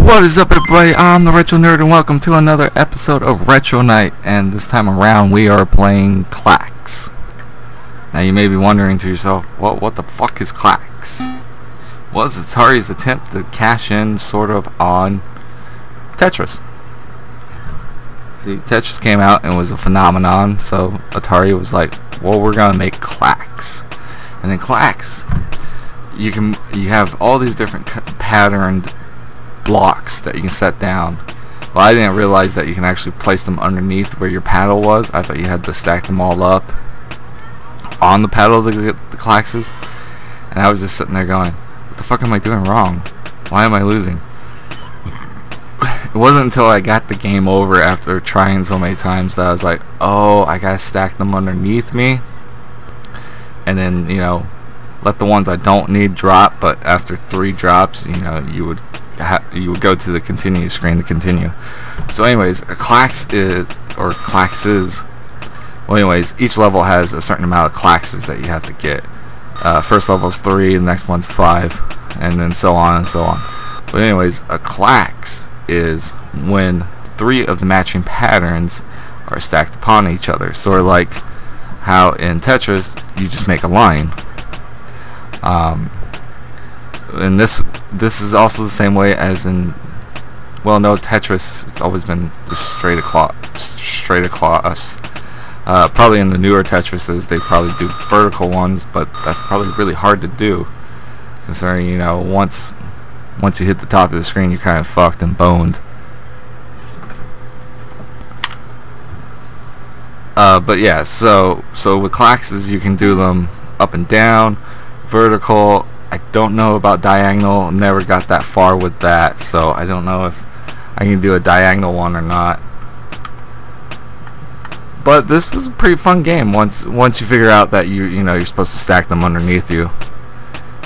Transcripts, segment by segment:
What is up, everybody? I'm the Retro Nerd and welcome to another episode of Retro Night, and this time around we are playing Klax. Now you may be wondering to yourself, what the fuck is Klax? Well, it's Atari's attempt to cash in sort of on Tetris. See, Tetris came out and was a phenomenon, so Atari was like, well, we're gonna make Klax. And then Klax, you have all these different patterned blocks that you can set down. Well, I didn't realize that you can actually place them underneath where your paddle was. I thought you had to stack them all up on the paddle to get the Klaxes. And I was just sitting there going, what the fuck am I doing wrong? Why am I losing? It wasn't until I got the game over after trying so many times that I was like, oh, I gotta stack them underneath me. And then, you know, let the ones I don't need drop, but after 3 drops, you know, you would go to the continue screen to continue. So anyways, a Klax is, or Klaxes, well anyways, each level has a certain amount of Klaxes that you have to get. First level is 3, the next one's 5, and then so on and so on. But anyways, a Klax is when 3 of the matching patterns are stacked upon each other. Sort of like how in Tetris, you just make a line. And this is also the same way as in, well, no, Tetris, it's always been just straight across. Probably in the newer Tetrises they probably do vertical ones, but that's probably really hard to do, considering, you know, once you hit the top of the screen you're kind of fucked and boned. But yeah, so with Klaxes you can do them up and down, vertical. I don't know about diagonal, never got that far with that, so I don't know if I can do a diagonal one or not. But this was a pretty fun game once you figure out that you know you're supposed to stack them underneath you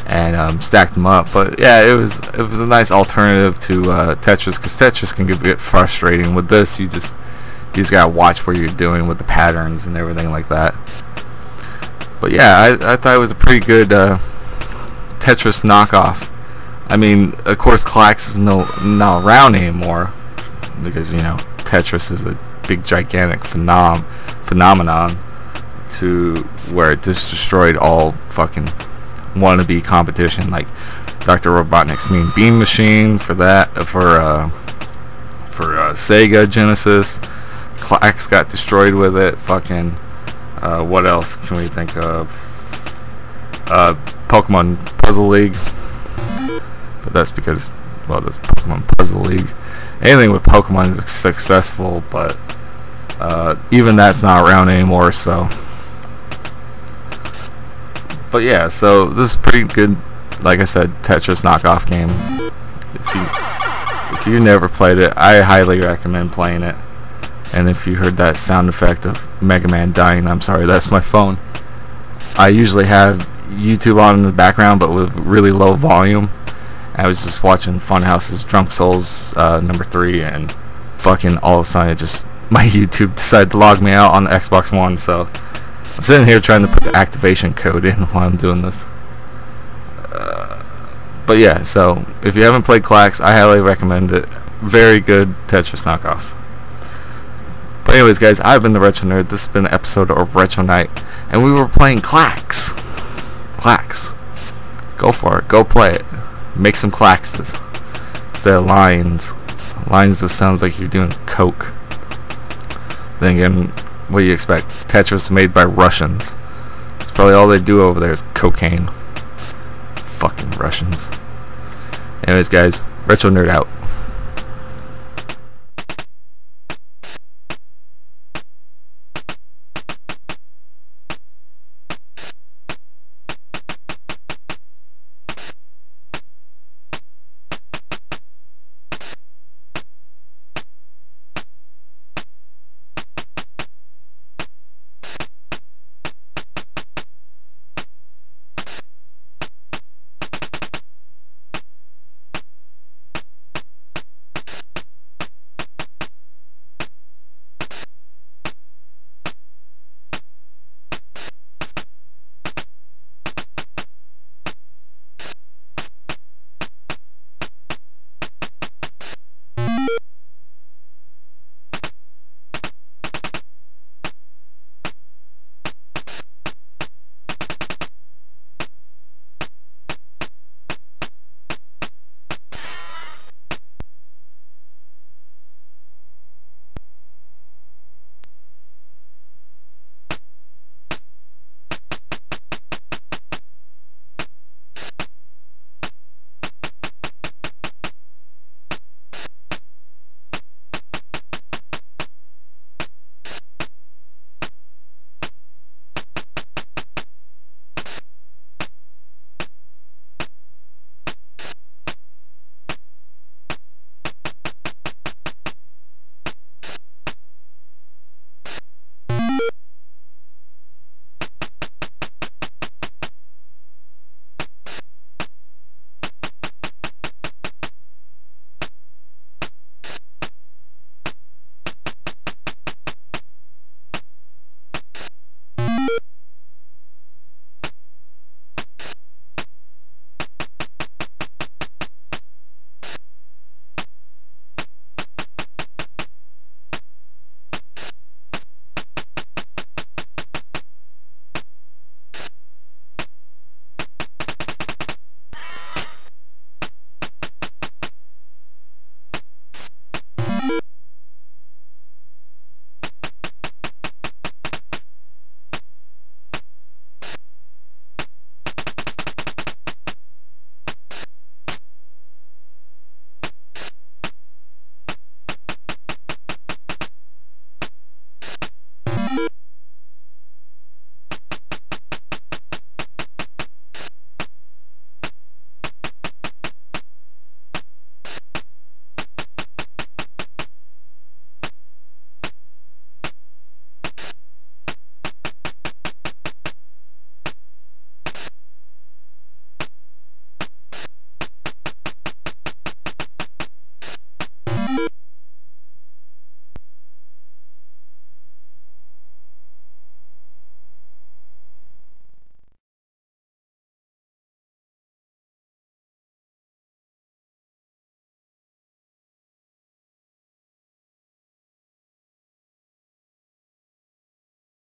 and stack them up. But yeah, it was a nice alternative to Tetris, because Tetris can get a bit frustrating. With this, you just gotta watch what you're doing with the patterns and everything like that. But yeah, I thought it was a pretty good Tetris knockoff. I mean, of course, Klax is not around anymore, because, you know, Tetris is a big gigantic phenomenon to where it just destroyed all fucking wannabe competition, like Dr. Robotnik's Mean Bean Machine for Sega Genesis. Klax got destroyed with it. Fucking what else can we think of? Pokemon Puzzle League, but that's because, well, there's Pokemon Puzzle League. Anything with Pokemon is successful, but even that's not around anymore. So, but yeah, so this is pretty good. Like I said, Tetris knockoff game. If you never played it, I highly recommend playing it. And if you heard that sound effect of Mega Man dying, I'm sorry, that's my phone. I usually have YouTube on in the background, but with really low volume. I was just watching Funhouse's Drunk Souls number 3, and fucking all of a sudden my YouTube decided to log me out on the Xbox One, so I'm sitting here trying to put the activation code in while I'm doing this. But yeah, so if you haven't played Klax, I highly recommend it. Very good Tetris knockoff. But anyways, guys, I've been the Retro Nerd. This has been an episode of Retro Night, and we were playing Klax. Klax. Go for it. Go play it. Make some Klaxes instead of lines. Lines just sounds like you're doing coke. Then again, what do you expect? Tetris made by Russians. That's probably all they do over there is cocaine. Fucking Russians. Anyways, guys, Retro Nerd out.